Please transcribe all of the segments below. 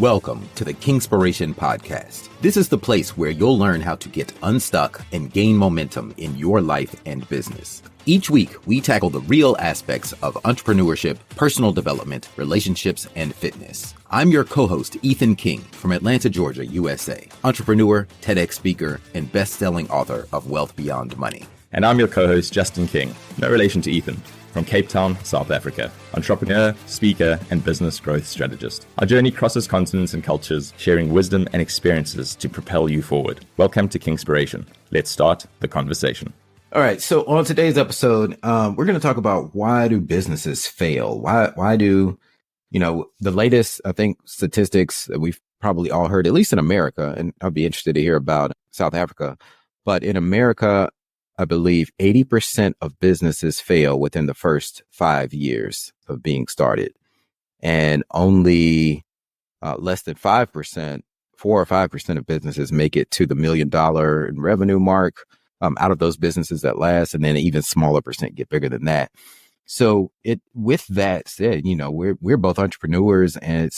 Welcome to the Kingspiration Podcast. This is the place where you'll learn how to get unstuck and gain momentum in your life and business. Each week, we tackle the real aspects of entrepreneurship, personal development, relationships, and fitness. I'm your co-host, Ethan King, from Atlanta, Georgia, USA, entrepreneur, TEDx speaker, and best-selling author of Wealth Beyond Money. And I'm your co-host, Justin King, no relation to Ethan, from Cape Town, South Africa, entrepreneur, speaker, and business growth strategist. Our journey crosses continents and cultures, sharing wisdom and experiences to propel you forward. Welcome to Kingspiration. Let's start the conversation. All right. So on today's episode, we're going to talk about why do businesses fail? Why do, the latest, I think, statistics that we've probably all heard, at least in America, and I'll be interested to hear about South Africa, but in America, I believe 80% of businesses fail within the first 5 years of being started, and only less than 5%, 4 or 5% of businesses make it to the $1 million in revenue mark out of those businesses that last, and then an even smaller percent get bigger than that. So with that said, we're both entrepreneurs, and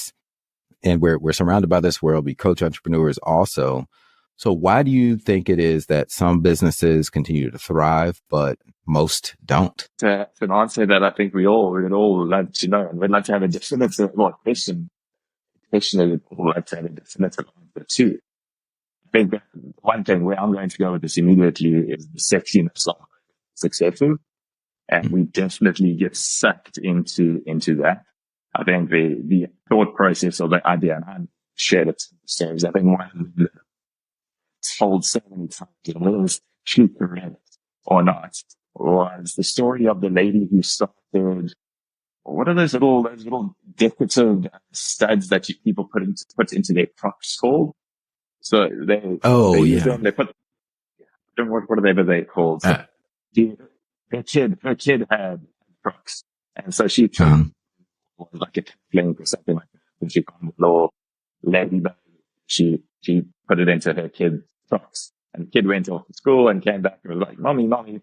we're surrounded by this world. We coach entrepreneurs also. So why do you think it is that some businesses continue to thrive, but most don't? It's an answer that I think we would all love to know, and we'd like to have a definitive question. We'd all like to have a definitive answer too. I think that one thing where I'm going to go with this immediately is the sexiness of successful, and we definitely get sucked into that. I think the thought process or the idea, and I shared it series. I think one of the told so many times, whether it's true correct or not, was the story of the lady who started. What are those little decorative studs that people put into their Crocs called? So they use them. They put whatever they called. So her kid had Crocs, and so she found like a link or something like that. And she found a little ladybug. She put it into her kid's Crocs, and the kid went off to school and came back and was like, "Mommy,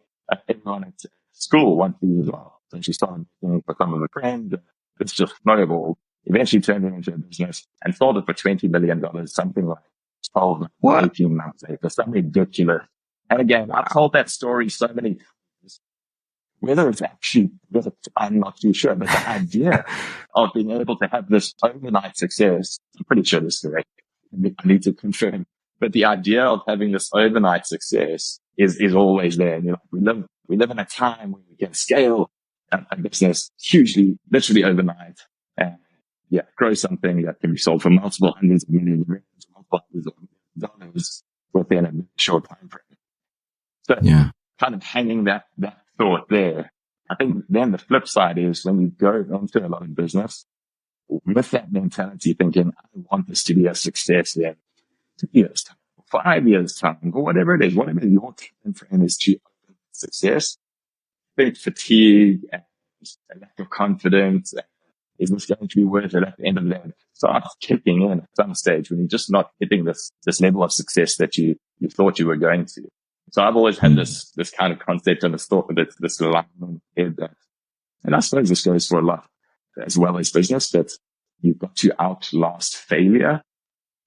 everyone at school wants these as well." So she started making for some of her friends. It's just snowballed. Eventually turned it into a business and sold it for $20 million, something like 12 or 18 months later, something ridiculous. And again, I've told that story so many times. Whether it's actually, I'm not too sure, but the idea of being able to have this overnight success, I'm pretty sure this is correct. I need to confirm. But the idea of having this overnight success is always there. And we live in a time where we can scale a business hugely, literally overnight, and grow something that can be sold for multiple hundreds of millions of rands, multiple hundreds of dollars within a short time frame. So kind of hanging that thought there. I think then the flip side is when you go into a lot of business with that mentality, thinking, I want this to be a success in 2 years time, 5 years time, or whatever it is, whatever your time frame is to success. I think fatigue and a lack of confidence, is this going to be worth it at the end of the day, starts kicking in at some stage when you're just not hitting this level of success that you thought you were going to. So I've always had this kind of concept and this thought that this line in my head that, and I suppose this goes for a lot as well as business, that you've got to outlast failure.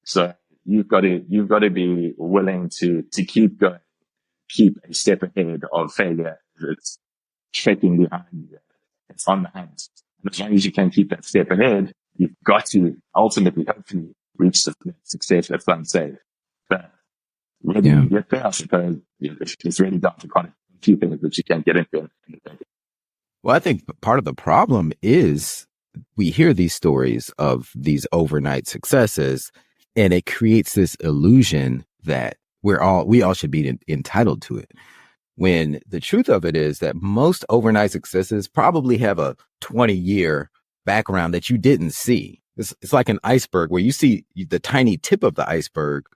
So you've got to be willing to keep going, keep a step ahead of failure. It's trekking behind you. It's on the hunt. And as long as you can keep that step ahead, you've got to ultimately, hopefully, reach the success at some stage. But when you get there, I suppose it's really down to quite a few things that you can't get into. Well, I think part of the problem is we hear these stories of these overnight successes, and it creates this illusion that we all should be entitled to it. When the truth of it is that most overnight successes probably have a 20-year background that you didn't see. It's like an iceberg where you see the tiny tip of the iceberg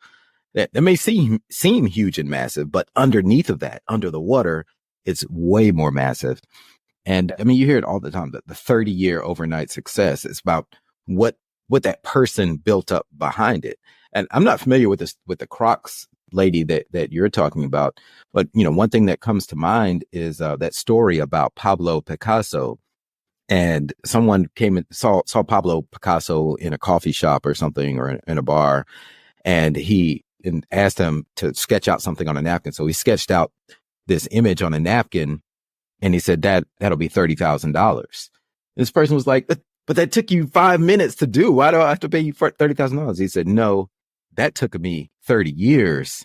that may seem huge and massive, but underneath of that, under the water, it's way more massive. And I mean, you hear it all the time, that the 30-year overnight success is about what that person built up behind it. And I'm not familiar with the Crocs lady that you're talking about, but one thing that comes to mind is that story about Pablo Picasso and someone came and saw Pablo Picasso in a coffee shop or something, or in a bar, and asked him to sketch out something on a napkin. So he sketched out this image on a napkin, and he said that'll be $30,000. This person was like, but that took you 5 minutes to do. Why do I have to pay you for $30,000? He said, no, that took me 30 years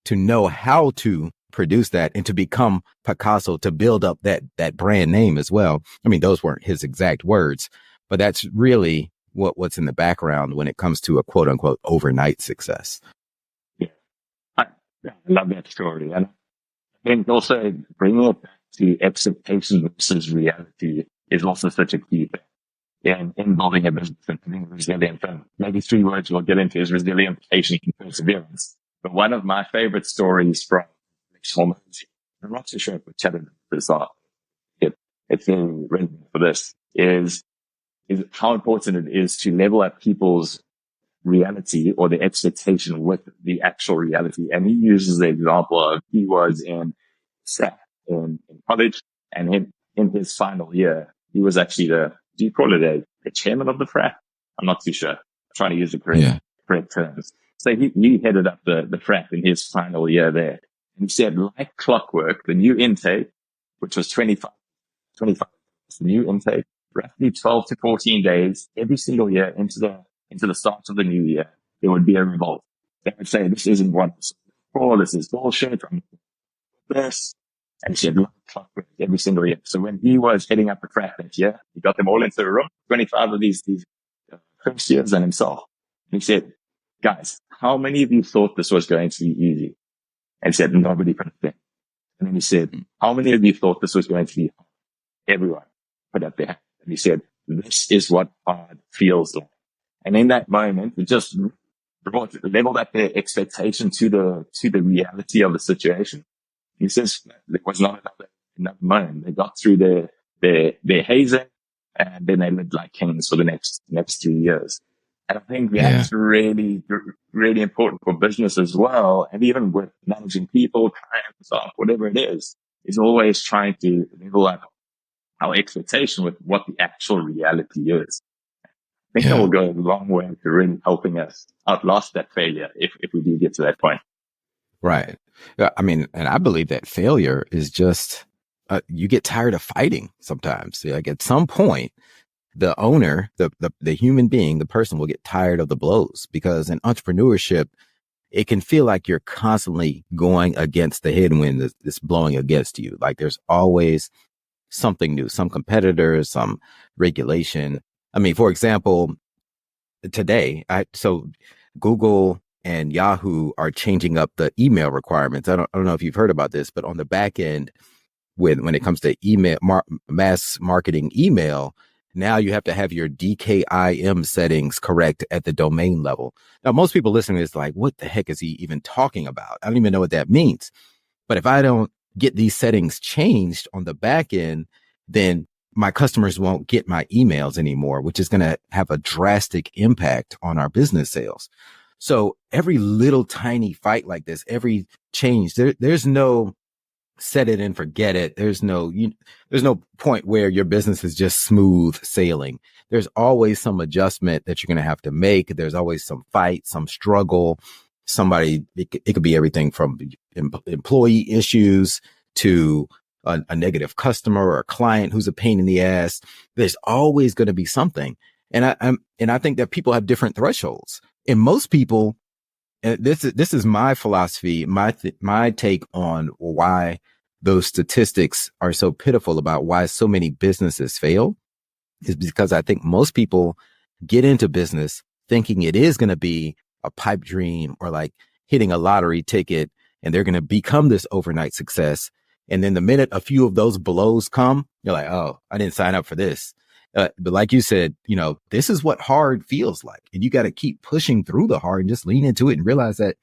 to know how to produce that and to become Picasso, to build up that brand name as well. I mean, those weren't his exact words, but that's really what's in the background when it comes to a quote unquote overnight success. Yeah, I love that story. And I think also bringing it back to expectation versus reality is also such a key thing in building a business and being resilient. And maybe 3 words we'll get into is resilience, patience, and perseverance. But one of my favorite stories from hormones, I'm not too sure if we chatted this off. It's very relevant for this is how important it is to level up people's reality or the expectation with the actual reality. And he uses the example of he was in college, and in his final year, he was actually do you call it the chairman of the frat? I'm not too sure. I'm trying to use the correct terms. So he headed up the frat in his final year there. And he said, like clockwork, the new intake, which was 25, the new intake, roughly 12 to 14 days every single year into the start of the new year, there would be a revolt. They would say, this isn't what it's for, this is bullshit, I'm this. And she had clockwork every single year. So when he was heading up the frat that year, he got them all into a room, 25 of these first years and himself. And he said, guys, how many of you thought this was going to be easy? And he said, nobody put it there. And then he said, how many of you thought this was going to be hard? Everyone put up their hand. And he said, this is what hard feels like. And in that moment, it just leveled up their expectation to the reality of the situation. He says there was not enough money. They got through their hazing, and then they lived like kings for the next 2 years. And I think that's really, really important for business as well. And even with managing people, clients, whatever it is always trying to level up our expectation with what the actual reality is. I think that will go a long way to really helping us outlast that failure if we do get to that point. Right. I mean, and I believe that failure is just, you get tired of fighting sometimes. Like at some point, the owner, the human being, the person will get tired of the blows, because in entrepreneurship, it can feel like you're constantly going against the headwind that's blowing against you. Like there's always something new, some competitors, some regulation. I mean, for example, today, so Google and Yahoo are changing up the email requirements. I don't know if you've heard about this, but on the back end, when it comes to email, mass marketing email, now you have to have your DKIM settings correct at the domain level. Now, most people listening to this like, what the heck is he even talking about? I don't even know what that means. But if I don't get these settings changed on the back end, then my customers won't get my emails anymore, which is going to have a drastic impact on our business sales. So every little tiny fight like this, every change, there's no set it and forget it. There's no point where your business is just smooth sailing. There's always some adjustment that you're going to have to make. There's always some fight, some struggle. It could be everything from employee issues to a negative customer or a client who's a pain in the ass. There's always going to be something. And I think that people have different thresholds. And most people, this is my philosophy, my take on why those statistics are so pitiful about why so many businesses fail, is because I think most people get into business thinking it is going to be a pipe dream or like hitting a lottery ticket and they're going to become this overnight success. And then the minute a few of those blows come, you're like, oh, I didn't sign up for this. But like you said, this is what hard feels like. And you got to keep pushing through the hard and just lean into it and realize that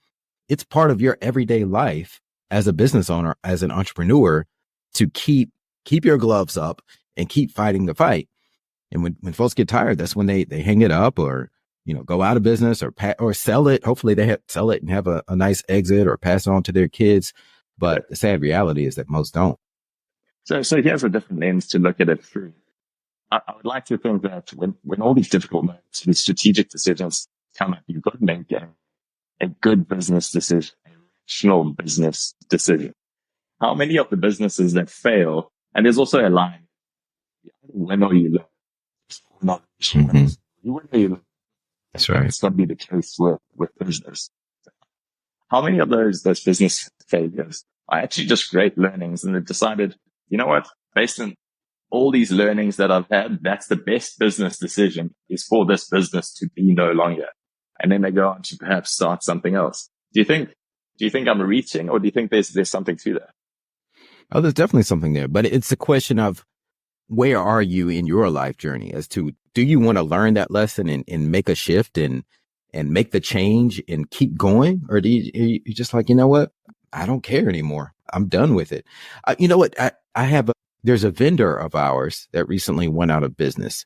it's part of your everyday life as a business owner, as an entrepreneur, to keep your gloves up and keep fighting the fight. And when folks get tired, that's when they hang it up or, go out of business or sell it. Hopefully they sell it and have a nice exit or pass it on to their kids. But the sad reality is that most don't. So here's a different lens to look at it through. I would like to think that when all these difficult moments, these strategic decisions come up, you've got to make a good business decision, a rational business decision. How many of the businesses that fail, and there's also a line, you either win or you lose. Not Mm-hmm. you win or you lose. That's right. That's going to be the case with business. How many of those business failures are actually just great learnings and they've decided, you know what, based on all these learnings that I've had, that's the best business decision is for this business to be no longer. And then they go on to perhaps start something else. Do you think I'm reaching, or do you think there's something to that? Oh, there's definitely something there, but it's a question of where are you in your life journey as to, do you want to learn that lesson and make a shift and make the change and keep going? Or do you just like, you know what? I don't care anymore. I'm done with it. You know what? I have there's a vendor of ours that recently went out of business,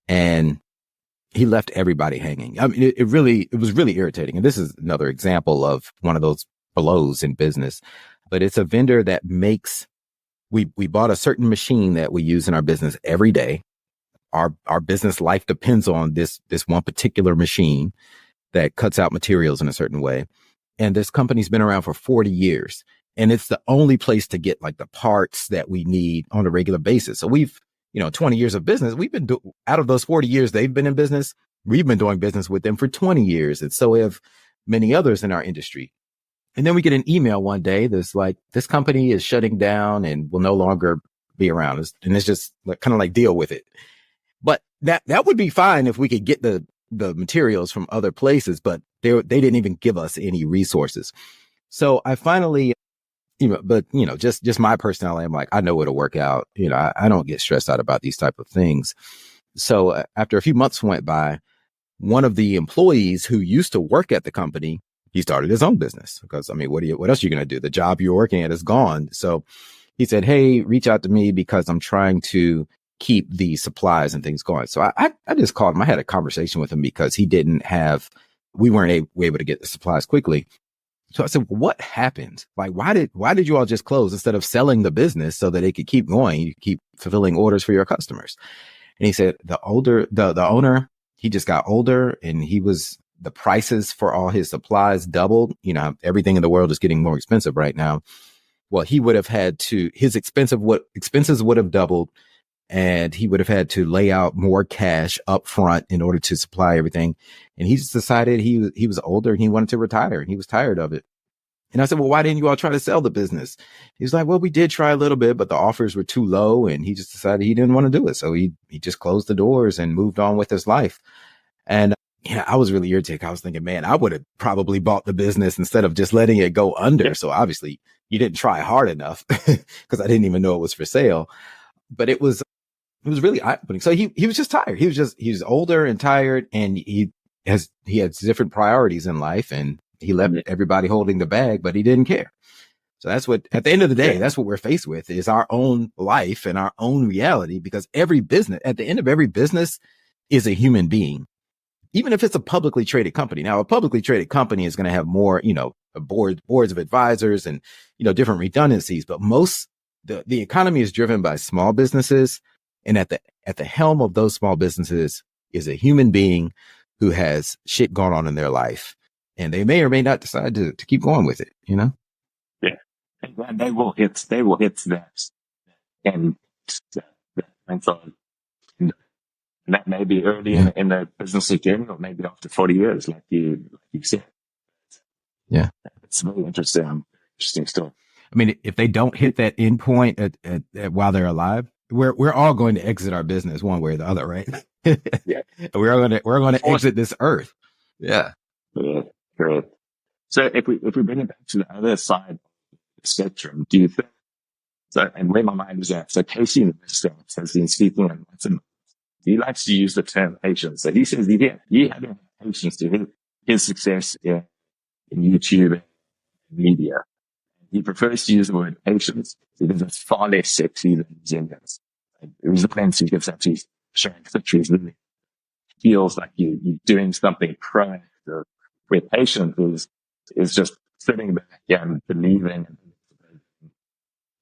and he left everybody hanging. I mean, it was really irritating. And this is another example of one of those blows in business, but it's a vendor that makes, we bought a certain machine that we use in our business every day. Our business life depends on this one particular machine that cuts out materials in a certain way. And this company's been around for 40 years. And it's the only place to get like the parts that we need on a regular basis. So we've, 20 years of business, we've been out of those 40 years they've been in business, we've been doing business with them for 20 years. And so have many others in our industry. And then we get an email one day that's like, this company is shutting down and will no longer be around. And it's just like, kind of like, deal with it. But that would be fine if we could get the materials from other places, but they didn't even give us any resources. So I finally, just my personality, I'm like, I know it'll work out. I don't get stressed out about these type of things. So after a few months went by, one of the employees who used to work at the company, he started his own business because, I mean, what else are you going to do? The job you're working at is gone. So he said, hey, reach out to me because I'm trying to keep the supplies and things going. So I just called him. I had a conversation with him because we weren't able to get the supplies quickly. So I said, well, what happened? Like, why did you all just close instead of selling the business so that it could keep going? You keep fulfilling orders for your customers. And he said, the owner, he just got older and the prices for all his supplies doubled. Everything in the world is getting more expensive right now. Well, he would have had to, expenses would have doubled, and he would have had to lay out more cash up front in order to supply everything. And he just decided he was older and he wanted to retire and he was tired of it. And I said, well, why didn't you all try to sell the business? He's like, well, we did try a little bit, but the offers were too low. And he just decided he didn't want to do it. So he just closed the doors and moved on with his life. And I was really irritated. I was thinking, man, I would have probably bought the business instead of just letting it go under. Yeah. So obviously you didn't try hard enough because I didn't even know it was for sale. But it was really eye-opening. So he was just tired. He was older and tired, and he had different priorities in life, and he left everybody holding the bag, but he didn't care. So that's what, at the end of the day, that's what we're faced with, is our own life and our own reality, because at the end of every business is a human being, even if it's a publicly traded company. Now, a publicly traded company is going to have more, boards of advisors and, different redundancies, but the economy is driven by small businesses. And at the helm of those small businesses is a human being who has shit going on in their life, and they may or may not decide to keep going with it. Yeah, and they will hit that, and so that may be early in the business journey, or maybe after 40 years, like you said. Yeah, it's very interesting story. I mean, if they don't hit that end point at while they're alive, we're all going to exit our business one way or the other, right? Yeah, we're going to exit this earth. Yeah. Correct. So if we bring it back to the other side of the spectrum, do you think so? And where my mind is at, so Casey in the restaurant has been speaking, and he likes to use the term patience. So he says he had patience to his success in YouTube and media. He prefers to use the word patience because it's far less sexy than resilience. Resilience, you can actually showing victories, really feels like you're doing something proactive, where patience is just sitting back and believing.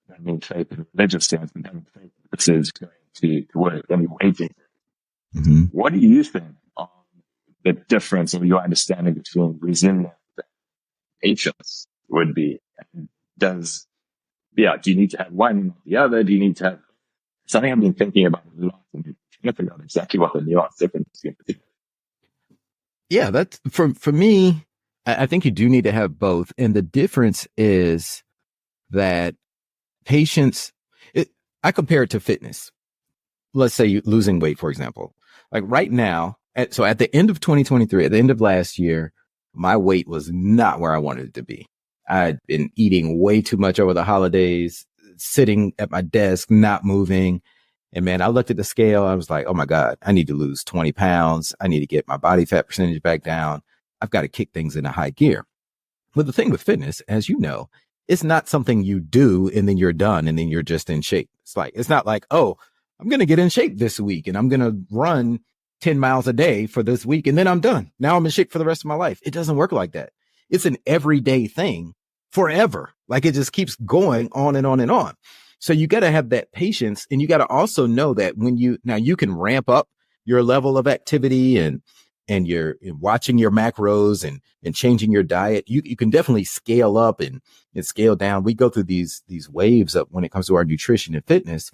I mean, faith in religious terms, but having faith this is going to work and you're waiting. Mm-hmm. What do you think on the difference of your understanding between resilience and patience would be? And do you need to have one or the other? Do you need to have something I've been thinking about a lot and trying to figure out exactly what the nuance difference is going to be? Yeah, that's for me. I think you do need to have both, and the difference is that patience. I compare it to fitness. Let's say you losing weight, for example. Like right now, so at the end of 2023, at the end of last year, my weight was not where I wanted it to be. I'd been eating way too much over the holidays, sitting at my desk, not moving. And man, I looked at the scale. I was like, oh my God, I need to lose 20 pounds. I need to get my body fat percentage back down. I've got to kick things into high gear. But the thing with fitness, as you know, it's not something you do and then you're done and then you're just in shape. It's not like, oh, I'm going to get in shape this week and I'm going to run 10 miles a day for this week and then I'm done. Now I'm in shape for the rest of my life. It doesn't work like that. It's an everyday thing forever. Like it just keeps going on and on and on. So you got to have that patience, and you got to also know that when you can ramp up your level of activity and you're watching your macros and changing your diet. You can definitely scale up and scale down. We go through these waves up when it comes to our nutrition and fitness,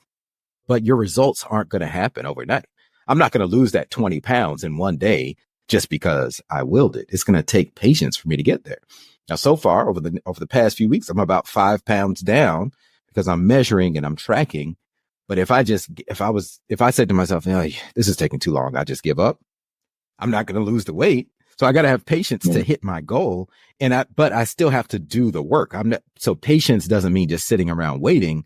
but your results aren't going to happen overnight. I'm not going to lose that 20 pounds in one day just because I willed it. It's going to take patience for me to get there. Now, so far over the past few weeks, I'm about 5 pounds down because I'm measuring and I'm tracking. But if I said to myself, oh, this is taking too long, I just give up, I'm not going to lose the weight. So I got to have patience to hit my goal. But I still have to do the work. So patience doesn't mean just sitting around waiting.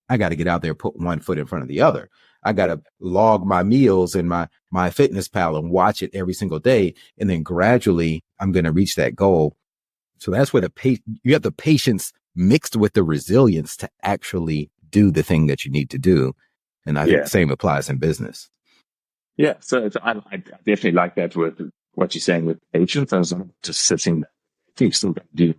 I got to get out there, put one foot in front of the other. I got to log my meals in my fitness pal and watch it every single day. And then gradually I'm going to reach that goal. So that's where you have the patience mixed with the resilience to actually do the thing that you need to do. And I think the same applies in business. Yeah. So I definitely like that with what you're saying with patience. I was just sitting there. I think you still got to do.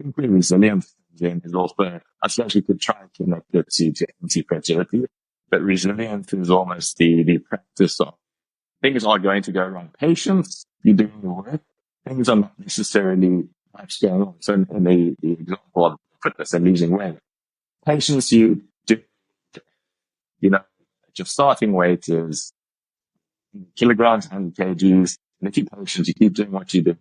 I think resilience is also, I suppose you could try and connect it to anti-fragility, but resilience is almost the practice of things are going to go wrong. Patience, you're doing the work. Things are not necessarily much going on. So in the example of fitness and losing weight, patience, you do, your starting weight is kilograms, 100 kgs, and if you're patient, you keep doing what you do,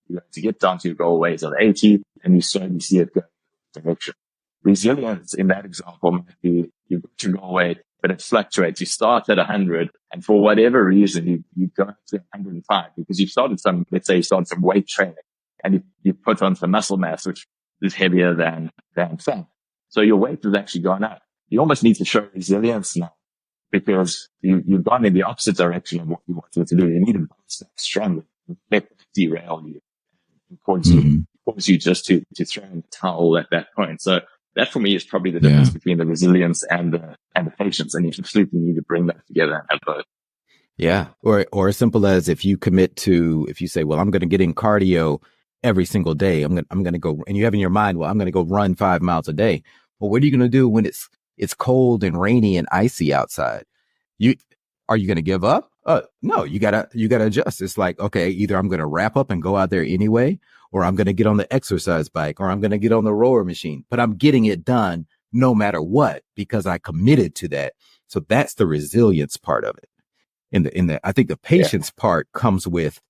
you're going to get down to your goal weight of 80, and you slowly see it go in that direction. Resilience in that example might be you've got your goal weight, but it fluctuates. You start at 100, and for whatever reason, you go up to 105 because you've started let's say you started some weight training, and you put on some muscle mass, which is heavier than fat. So your weight has actually gone up. You almost need to show resilience now, because you've gone in the opposite direction of what you wanted to do. You need to bounce that strongly. Let that derail you and cause you just to throw in the towel at that point. So that for me is probably the difference between the resilience and the patience. And you absolutely need to bring that together and have both. Yeah. Or as simple as if you say, well, I'm going to get in cardio every single day. I'm going to go, and you have in your mind, well, I'm going to go run 5 miles a day. Well, what are you going to do when it's cold and rainy and icy outside? Are you going to give up? No, you gotta adjust. It's like, okay, either I'm going to wrap up and go out there anyway, or I'm going to get on the exercise bike, or I'm going to get on the rower machine, but I'm getting it done no matter what, because I committed to that. So that's the resilience part of it. I think the patience part comes with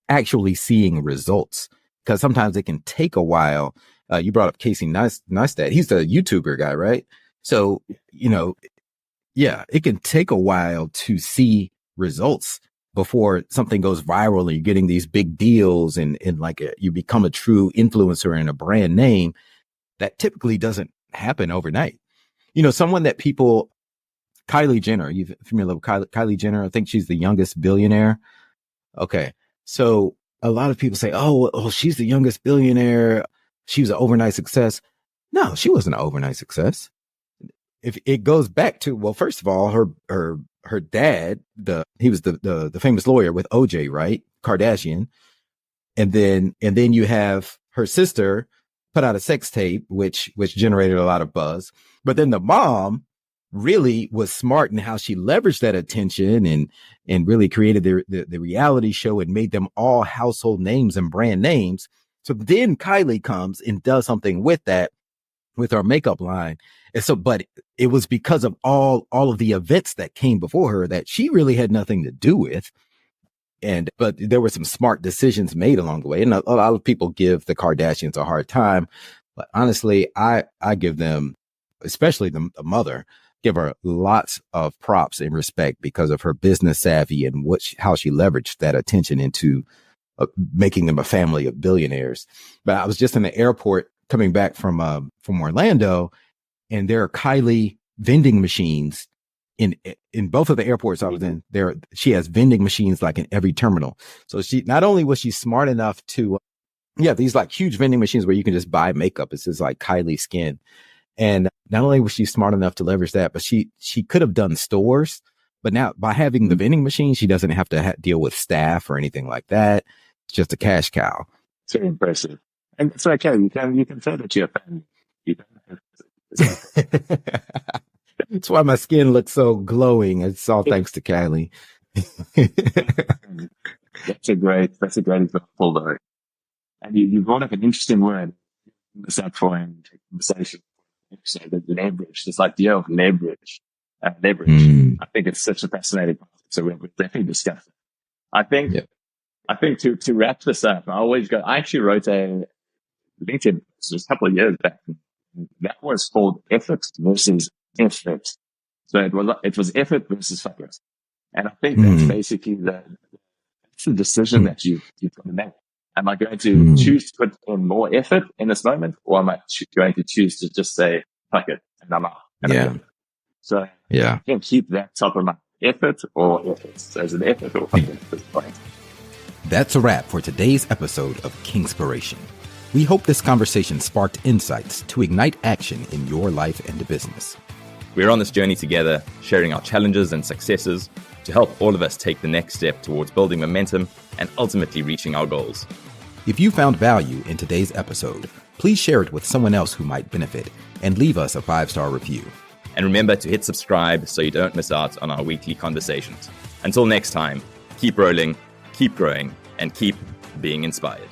actually seeing results, because sometimes it can take a while. You brought up Casey Neistat. He's the YouTuber guy, right? So, it can take a while to see results before something goes viral and you're getting these big deals and you become a true influencer and a brand name. That typically doesn't happen overnight. Someone that Kylie Jenner, you familiar with Kylie Jenner? I think she's the youngest billionaire. Okay. So a lot of people say, oh, she's the youngest billionaire. She was an overnight success. No, she wasn't an overnight success. If it goes back to, well, first of all, her dad, he was the famous lawyer with OJ, right? Kardashian. And then you have her sister put out a sex tape, which generated a lot of buzz. But then the mom really was smart in how she leveraged that attention and really created the reality show and made them all household names and brand names. So then Kylie comes and does something with that, with our makeup line. And so, but it was because of all of the events that came before her that she really had nothing to do with. But there were some smart decisions made along the way. And a lot of people give the Kardashians a hard time. But honestly, I give them, especially the mother, give her lots of props and respect because of her business savvy and how she leveraged that attention into making them a family of billionaires. But I was just in the airport coming back from Orlando, and there are Kylie vending machines in both of the airports I was in. There, she has vending machines like in every terminal. So she not only was she smart enough to, these like huge vending machines where you can just buy makeup. It's just like Kylie skin. And not only was she smart enough to leverage that, but she could have done stores. But now by having the vending machine, she doesn't have to deal with staff or anything like that. It's just a cash cow. It's very impressive. And it's okay. You can say that to your family. You don't have to. That's why my skin looks so glowing. It's all thanks to Kylie. That's a great example though. And you brought up an interesting word. This outgoing conversation. So the leverage, this idea of leverage. Leverage. I think it's such a fascinating concept. So we'll definitely discuss it. I think to wrap this up, I actually wrote a LinkedIn just a couple of years back. That was called Eff-it versus Eff-it. So it was Eff-it versus focus. And I think that's basically that's the decision that you've got to make. Am I going to choose to put in more effort in this moment, or am I going to choose to just say, fuck it, and I'm out? So I can keep that top of my effort or effort. So is it effort or fuck it at this point? That's a wrap for today's episode of Kingspiration. We hope this conversation sparked insights to ignite action in your life and business. We're on this journey together, sharing our challenges and successes to help all of us take the next step towards building momentum and ultimately reaching our goals. If you found value in today's episode, please share it with someone else who might benefit and leave us a 5-star review. And remember to hit subscribe so you don't miss out on our weekly conversations. Until next time, keep rolling, keep growing, and keep being inspired.